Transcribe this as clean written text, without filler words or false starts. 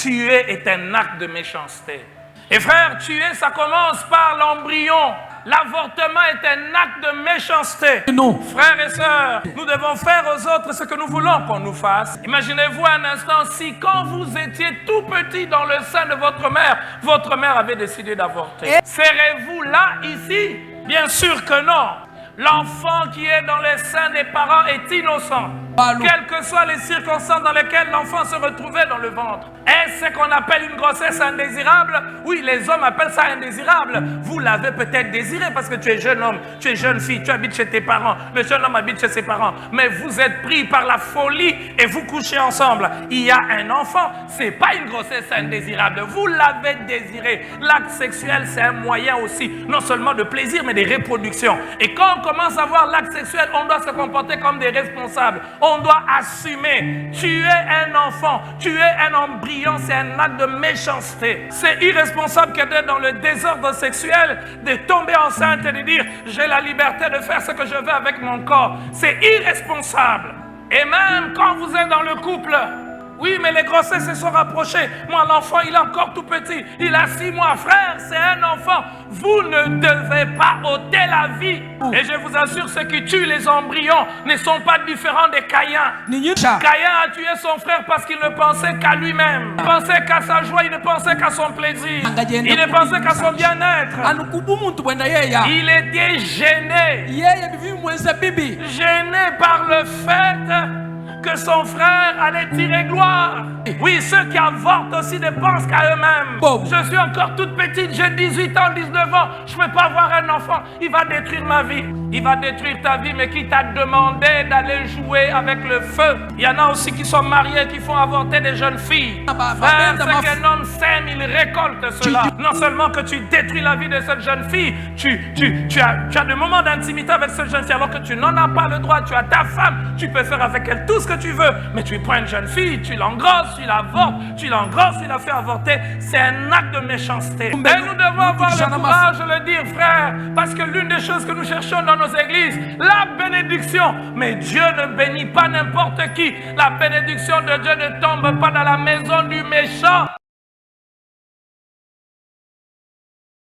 tuer est un acte de méchanceté. Et frère, tuer, ça commence par l'embryon. L'avortement est un acte de méchanceté. Non. Frères et sœurs, nous devons faire aux autres ce que nous voulons qu'on nous fasse. Imaginez-vous un instant si quand vous étiez tout petit dans le sein de votre mère avait décidé d'avorter. Serez-vous là, ici? Bien sûr que non. L'enfant qui est dans les seins des parents est innocent. Quelles que soient les circonstances dans lesquelles l'enfant se retrouvait dans le ventre. Est-ce ce qu'on appelle une grossesse indésirable? Oui, les hommes appellent ça indésirable. Vous l'avez peut-être désiré parce que tu es jeune homme, tu es jeune fille, tu habites chez tes parents. Le jeune homme habite chez ses parents. Mais vous êtes pris par la folie et vous couchez ensemble. Il y a un enfant. Ce n'est pas une grossesse indésirable. Vous l'avez désiré. L'acte sexuel, c'est un moyen aussi, non seulement de plaisir, mais de reproduction. Et quand on commence à voir l'acte sexuel, on doit se comporter comme des responsables. On doit assumer. Tuer un enfant, tuer un embryon, c'est un acte de méchanceté. C'est irresponsable que d'être dans le désordre sexuel, de tomber enceinte et de dire « j'ai la liberté de faire ce que je veux avec mon corps ». C'est irresponsable. Et même quand vous êtes dans le couple, oui, mais les grossesses se sont rapprochées. Moi, l'enfant, il est encore tout petit. Il a 6 mois. Frère, c'est un enfant. Vous ne devez pas ôter la vie. Et je vous assure, ceux qui tuent les embryons ne sont pas différents de Caïn. Caïn a tué son frère parce qu'il ne pensait qu'à lui-même. Il pensait qu'à sa joie, il ne pensait qu'à son plaisir. Il ne pensait qu'à son bien-être. Il était gêné. Gêné par le fait que son frère allait tirer gloire. Oui, ceux qui avortent aussi ne pensent qu'à eux-mêmes. Je suis encore toute petite, j'ai 18 ans, 19 ans, je ne peux pas avoir un enfant, il va détruire ma vie. Il va détruire ta vie, mais qui t'a demandé d'aller jouer avec le feu? Il y en a aussi qui sont mariés, qui font avorter des jeunes filles. Frère, ce qu'un homme sème, il récolte cela. Non seulement que tu détruis la vie de cette jeune fille, tu as des moments d'intimité avec cette jeune fille alors que tu n'en as pas le droit. Tu as ta femme, tu peux faire avec elle tout ce que tu veux, mais tu prends une jeune fille, tu l'engrosses, tu l'avortes, tu l'engrosses, tu la fais avorter. C'est un acte de méchanceté. Et nous devons avoir le courage de le dire, frère, parce que l'une des choses que nous cherchons dans nos églises, la bénédiction. Mais Dieu ne bénit pas n'importe qui. La bénédiction de Dieu ne tombe pas dans la maison du méchant.